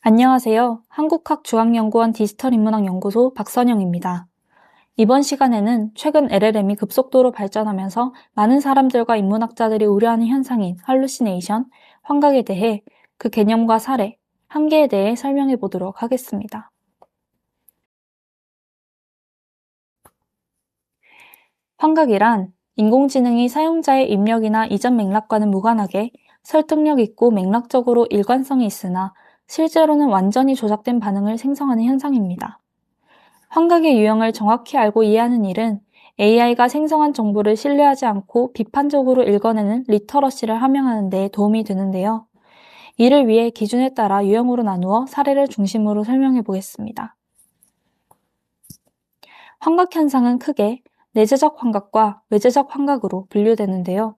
안녕하세요. 한국학중앙연구원 디지털인문학연구소 박선영입니다. 이번 시간에는 최근 LLM이 급속도로 발전하면서 많은 사람들과 인문학자들이 우려하는 현상인 할루시네이션, 환각에 대해 그 개념과 사례, 한계에 대해 설명해 보도록 하겠습니다. 환각이란 인공지능이 사용자의 입력이나 이전 맥락과는 무관하게 설득력 있고 맥락적으로 일관성이 있으나 실제로는 완전히 조작된 반응을 생성하는 현상입니다. 환각의 유형을 정확히 알고 이해하는 일은 AI가 생성한 정보를 신뢰하지 않고 비판적으로 읽어내는 리터러시를 함양하는 데 도움이 되는데요. 이를 위해 기준에 따라 유형으로 나누어 사례를 중심으로 설명해 보겠습니다. 환각 현상은 크게 내재적 환각과 외재적 환각으로 분류되는데요.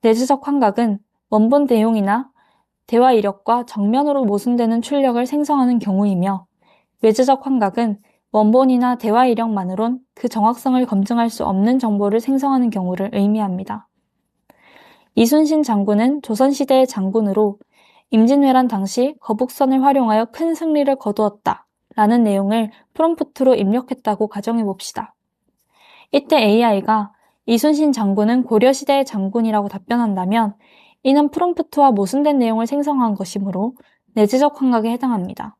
내재적 환각은 원본 내용이나 대화 이력과 정면으로 모순되는 출력을 생성하는 경우이며, 외재적 환각은 원본이나 대화 이력만으론 그 정확성을 검증할 수 없는 정보를 생성하는 경우를 의미합니다. 이순신 장군은 조선시대의 장군으로 임진왜란 당시 거북선을 활용하여 큰 승리를 거두었다 라는 내용을 프롬프트로 입력했다고 가정해 봅시다. 이때 AI가 이순신 장군은 고려시대의 장군이라고 답변한다면 이는 프롬프트와 모순된 내용을 생성한 것이므로 내재적 환각에 해당합니다.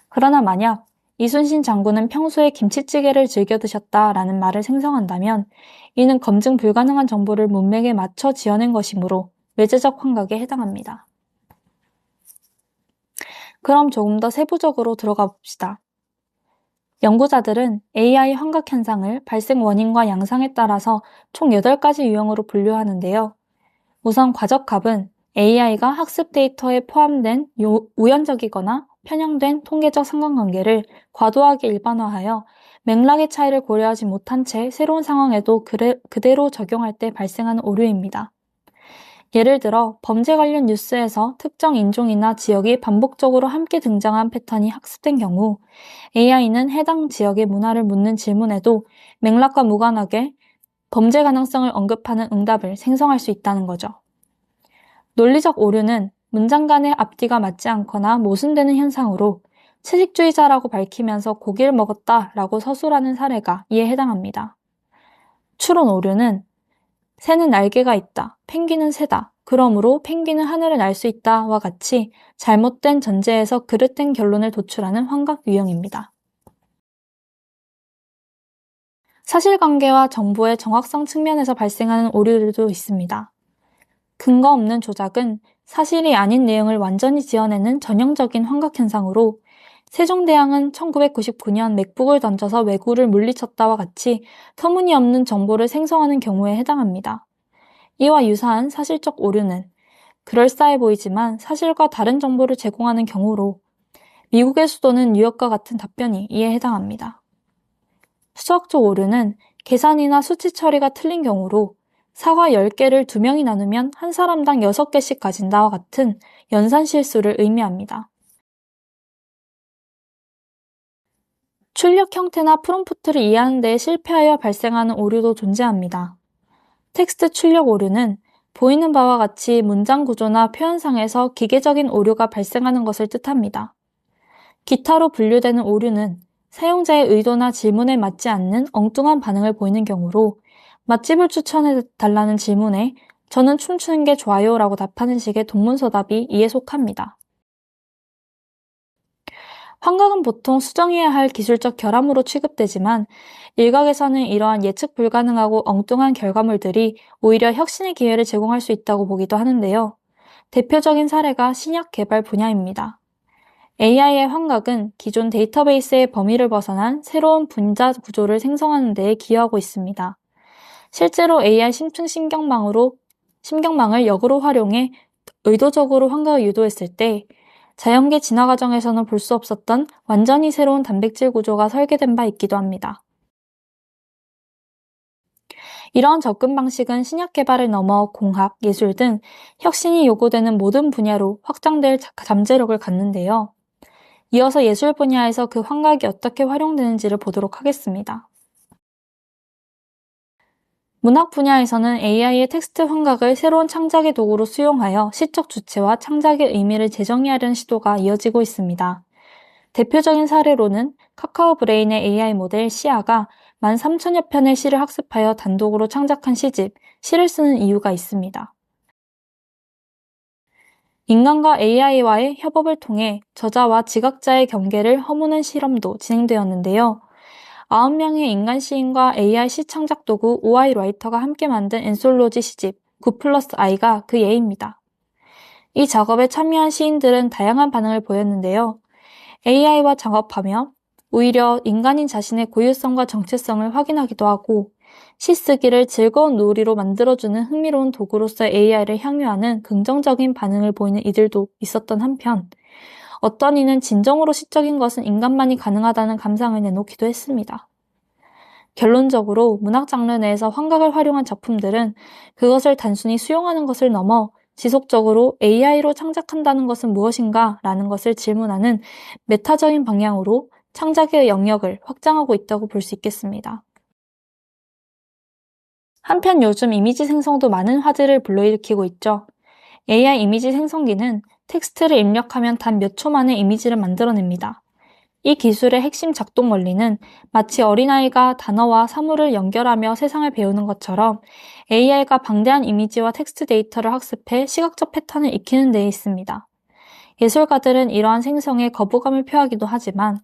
그러나 만약 이순신 장군은 평소에 김치찌개를 즐겨 드셨다라는 말을 생성한다면 이는 검증 불가능한 정보를 문맥에 맞춰 지어낸 것이므로 외재적 환각에 해당합니다. 그럼 조금 더 세부적으로 들어가 봅시다. 연구자들은 AI 환각 현상을 발생 원인과 양상에 따라서 총 8가지 유형으로 분류하는데요. 우선 과적합은 AI가 학습 데이터에 포함된 우연적이거나 편향된 통계적 상관관계를 과도하게 일반화하여 맥락의 차이를 고려하지 못한 채 새로운 상황에도 그대로 적용할 때 발생하는 오류입니다. 예를 들어 범죄 관련 뉴스에서 특정 인종이나 지역이 반복적으로 함께 등장한 패턴이 학습된 경우 AI는 해당 지역의 문화를 묻는 질문에도 맥락과 무관하게 범죄 가능성을 언급하는 응답을 생성할 수 있다는 거죠. 논리적 오류는 문장 간의 앞뒤가 맞지 않거나 모순되는 현상으로 채식주의자라고 밝히면서 고기를 먹었다라고 서술하는 사례가 이에 해당합니다. 추론 오류는 새는 날개가 있다, 펭귄은 새다, 그러므로 펭귄은 하늘을 날 수 있다와 같이 잘못된 전제에서 그릇된 결론을 도출하는 환각 유형입니다. 사실관계와 정보의 정확성 측면에서 발생하는 오류들도 있습니다. 근거 없는 조작은 사실이 아닌 내용을 완전히 지어내는 전형적인 환각 현상으로 세종대왕은 1999년 맥북을 던져서 왜구를 물리쳤다와 같이 터무니없는 정보를 생성하는 경우에 해당합니다. 이와 유사한 사실적 오류는 그럴싸해 보이지만 사실과 다른 정보를 제공하는 경우로 미국의 수도는 뉴욕과 같은 답변이 이에 해당합니다. 수학적 오류는 계산이나 수치 처리가 틀린 경우로 사과 10개를 2명이 나누면 한 사람당 6개씩 가진다와 같은 연산 실수를 의미합니다. 출력 형태나 프롬프트를 이해하는 데 실패하여 발생하는 오류도 존재합니다. 텍스트 출력 오류는 보이는 바와 같이 문장 구조나 표현상에서 기계적인 오류가 발생하는 것을 뜻합니다. 기타로 분류되는 오류는 사용자의 의도나 질문에 맞지 않는 엉뚱한 반응을 보이는 경우로 맛집을 추천해 달라는 질문에 저는 춤추는 게 좋아요 라고 답하는 식의 동문서답이 이에 속합니다. 환각은 보통 수정해야 할 기술적 결함으로 취급되지만 일각에서는 이러한 예측 불가능하고 엉뚱한 결과물들이 오히려 혁신의 기회를 제공할 수 있다고 보기도 하는데요. 대표적인 사례가 신약 개발 분야입니다. AI의 환각은 기존 데이터베이스의 범위를 벗어난 새로운 분자 구조를 생성하는 데 기여하고 있습니다. 실제로 AI 심층 심경망을 역으로 활용해 의도적으로 환각을 유도했을 때 자연계 진화 과정에서는 볼 수 없었던 완전히 새로운 단백질 구조가 설계된 바 있기도 합니다. 이러한 접근 방식은 신약 개발을 넘어 공학, 예술 등 혁신이 요구되는 모든 분야로 확장될 잠재력을 갖는데요. 이어서 예술 분야에서 그 환각이 어떻게 활용되는지를 보도록 하겠습니다. 문학 분야에서는 AI의 텍스트 환각을 새로운 창작의 도구로 수용하여 시적 주체와 창작의 의미를 재정의하려는 시도가 이어지고 있습니다. 대표적인 사례로는 카카오 브레인의 AI 모델 시아가 13,000여 편의 시를 학습하여 단독으로 창작한 시집, 시를 쓰는 이유가 있습니다. 인간과 AI와의 협업을 통해 저자와 지각자의 경계를 허무는 실험도 진행되었는데요. 9명의 인간 시인과 AI 시 창작 도구 OI 라이터가 함께 만든 엔솔로지 시집 9+I가 그 예입니다. 이 작업에 참여한 시인들은 다양한 반응을 보였는데요. AI와 작업하며 오히려 인간인 자신의 고유성과 정체성을 확인하기도 하고 시 쓰기를 즐거운 놀이로 만들어주는 흥미로운 도구로서 AI를 향유하는 긍정적인 반응을 보이는 이들도 있었던 한편 어떤 이는 진정으로 시적인 것은 인간만이 가능하다는 감상을 내놓기도 했습니다. 결론적으로 문학 장르 내에서 환각을 활용한 작품들은 그것을 단순히 수용하는 것을 넘어 지속적으로 AI로 창작한다는 것은 무엇인가? 라는 것을 질문하는 메타적인 방향으로 창작의 영역을 확장하고 있다고 볼 수 있겠습니다. 한편 요즘 이미지 생성도 많은 화제를 불러일으키고 있죠. AI 이미지 생성기는 텍스트를 입력하면 단 몇 초 만에 이미지를 만들어냅니다. 이 기술의 핵심 작동 원리는 마치 어린아이가 단어와 사물을 연결하며 세상을 배우는 것처럼 AI가 방대한 이미지와 텍스트 데이터를 학습해 시각적 패턴을 익히는 데 있습니다. 예술가들은 이러한 생성에 거부감을 표하기도 하지만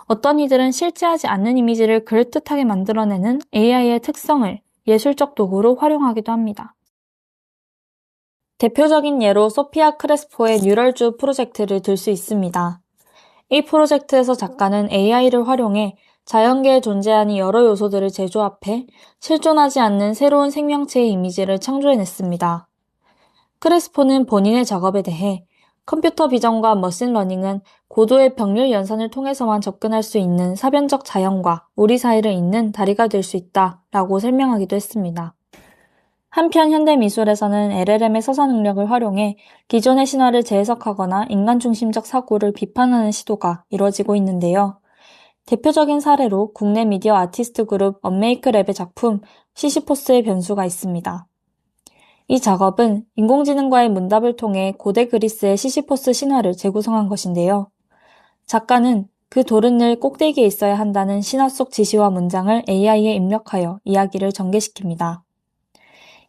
어떤 이들은 실제하지 않는 이미지를 그럴듯하게 만들어내는 AI의 특성을 예술적 도구로 활용하기도 합니다. 대표적인 예로 소피아 크레스포의 뉴럴주 프로젝트를 들 수 있습니다. 이 프로젝트에서 작가는 AI를 활용해 자연계에 존재하는 여러 요소들을 재조합해 실존하지 않는 새로운 생명체의 이미지를 창조해냈습니다. 크레스포는 본인의 작업에 대해 컴퓨터 비전과 머신러닝은 고도의 병렬 연산을 통해서만 접근할 수 있는 사변적 자연과 우리 사이를 잇는 다리가 될 수 있다라고 설명하기도 했습니다. 한편 현대미술에서는 LLM의 서사 능력을 활용해 기존의 신화를 재해석하거나 인간 중심적 사고를 비판하는 시도가 이뤄지고 있는데요. 대표적인 사례로 국내 미디어 아티스트 그룹 언메이크랩의 작품 시시포스의 변수가 있습니다. 이 작업은 인공지능과의 문답을 통해 고대 그리스의 시시포스 신화를 재구성한 것인데요. 작가는 그 돌은 늘 꼭대기에 있어야 한다는 신화 속 지시와 문장을 AI에 입력하여 이야기를 전개시킵니다.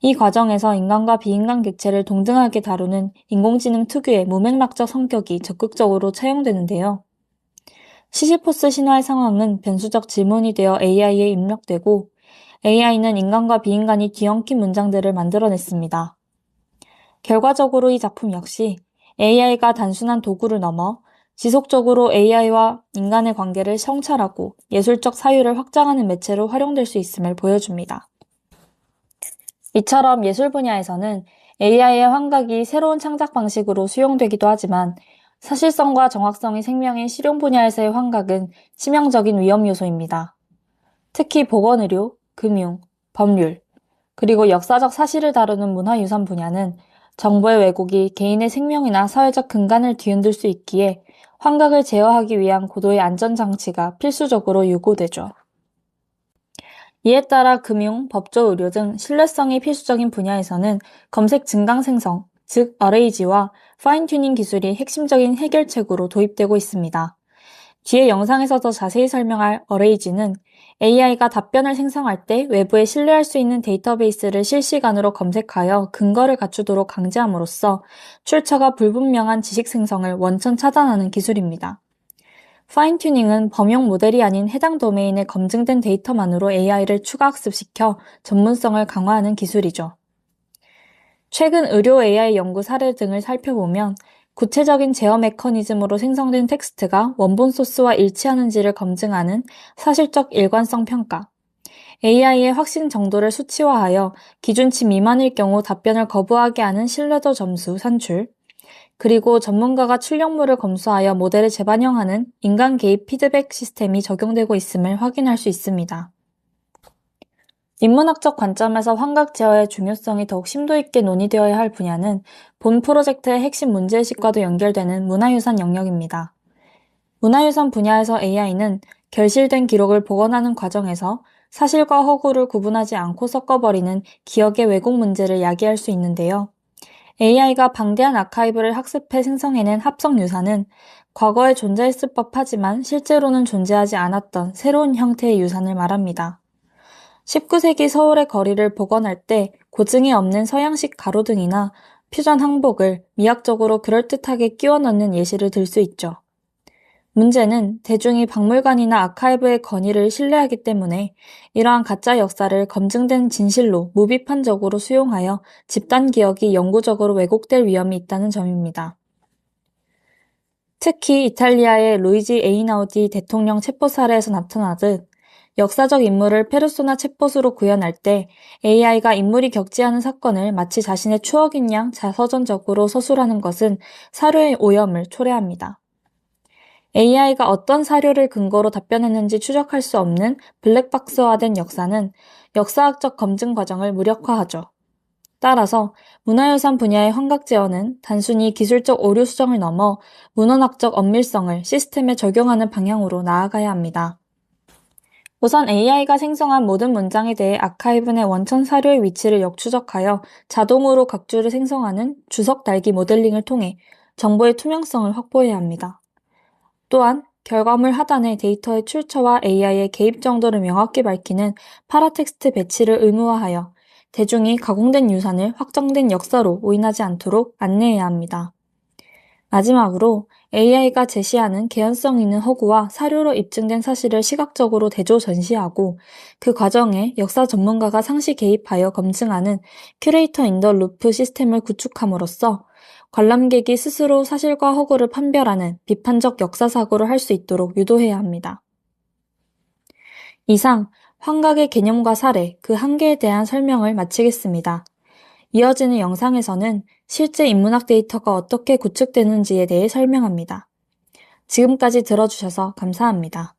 이 과정에서 인간과 비인간 객체를 동등하게 다루는 인공지능 특유의 무맥락적 성격이 적극적으로 차용되는데요. 시시포스 신화의 상황은 변수적 질문이 되어 AI에 입력되고 AI는 인간과 비인간이 뒤엉킨 문장들을 만들어냈습니다. 결과적으로 이 작품 역시 AI가 단순한 도구를 넘어 지속적으로 AI와 인간의 관계를 성찰하고 예술적 사유를 확장하는 매체로 활용될 수 있음을 보여줍니다. 이처럼 예술 분야에서는 AI의 환각이 새로운 창작 방식으로 수용되기도 하지만 사실성과 정확성이 생명인 실용 분야에서의 환각은 치명적인 위험 요소입니다. 특히 보건의료, 금융, 법률, 그리고 역사적 사실을 다루는 문화유산 분야는 정보의 왜곡이 개인의 생명이나 사회적 근간을 뒤흔들 수 있기에 환각을 제어하기 위한 고도의 안전장치가 필수적으로 요구되죠. 이에 따라 금융, 법조, 의료 등 신뢰성이 필수적인 분야에서는 검색 증강 생성, 즉 어레이지와 파인튜닝 기술이 핵심적인 해결책으로 도입되고 있습니다. 뒤에 영상에서 더 자세히 설명할 어레이지는 AI가 답변을 생성할 때 외부에 신뢰할 수 있는 데이터베이스를 실시간으로 검색하여 근거를 갖추도록 강제함으로써 출처가 불분명한 지식 생성을 원천 차단하는 기술입니다. 파인튜닝은 범용 모델이 아닌 해당 도메인의 검증된 데이터만으로 AI를 추가 학습시켜 전문성을 강화하는 기술이죠. 최근 의료 AI 연구 사례 등을 살펴보면 구체적인 제어 메커니즘으로 생성된 텍스트가 원본 소스와 일치하는지를 검증하는 사실적 일관성 평가, AI의 확신 정도를 수치화하여 기준치 미만일 경우 답변을 거부하게 하는 신뢰도 점수 산출, 그리고 전문가가 출력물을 검수하여 모델을 재반영하는 인간 개입 피드백 시스템이 적용되고 있음을 확인할 수 있습니다. 인문학적 관점에서 환각 제어의 중요성이 더욱 심도 있게 논의되어야 할 분야는 본 프로젝트의 핵심 문제의식과도 연결되는 문화유산 영역입니다. 문화유산 분야에서 AI는 결실된 기록을 복원하는 과정에서 사실과 허구를 구분하지 않고 섞어버리는 기억의 왜곡 문제를 야기할 수 있는데요. AI가 방대한 아카이브를 학습해 생성해낸 합성 유산은 과거에 존재했을 법하지만 실제로는 존재하지 않았던 새로운 형태의 유산을 말합니다. 19세기 서울의 거리를 복원할 때 고증이 없는 서양식 가로등이나 퓨전 항복을 미학적으로 그럴듯하게 끼워 넣는 예시를 들 수 있죠. 문제는 대중이 박물관이나 아카이브의 건의를 신뢰하기 때문에 이러한 가짜 역사를 검증된 진실로 무비판적으로 수용하여 집단 기억이 영구적으로 왜곡될 위험이 있다는 점입니다. 특히 이탈리아의 루이지 에이나우디 대통령 체포 사례에서 나타나듯 역사적 인물을 페르소나 챗봇으로 구현할 때 AI가 인물이 겪지 않은 사건을 마치 자신의 추억인 양 자서전적으로 서술하는 것은 사료의 오염을 초래합니다. AI가 어떤 사료를 근거로 답변했는지 추적할 수 없는 블랙박스화된 역사는 역사학적 검증 과정을 무력화하죠. 따라서 문화유산 분야의 환각제어는 단순히 기술적 오류 수정을 넘어 문헌학적 엄밀성을 시스템에 적용하는 방향으로 나아가야 합니다. 우선 AI가 생성한 모든 문장에 대해 아카이브 내 원천 사료의 위치를 역추적하여 자동으로 각주를 생성하는 주석 달기 모델링을 통해 정보의 투명성을 확보해야 합니다. 또한 결과물 하단에 데이터의 출처와 AI의 개입 정도를 명확히 밝히는 파라텍스트 배치를 의무화하여 대중이 가공된 유산을 확정된 역사로 오인하지 않도록 안내해야 합니다. 마지막으로 AI가 제시하는 개연성 있는 허구와 사료로 입증된 사실을 시각적으로 대조 전시하고 그 과정에 역사 전문가가 상시 개입하여 검증하는 큐레이터 인 더 루프 시스템을 구축함으로써 관람객이 스스로 사실과 허구를 판별하는 비판적 역사사고를 할 수 있도록 유도해야 합니다. 이상 환각의 개념과 사례, 그 한계에 대한 설명을 마치겠습니다. 이어지는 영상에서는 실제 인문학 데이터가 어떻게 구축되는지에 대해 설명합니다. 지금까지 들어주셔서 감사합니다.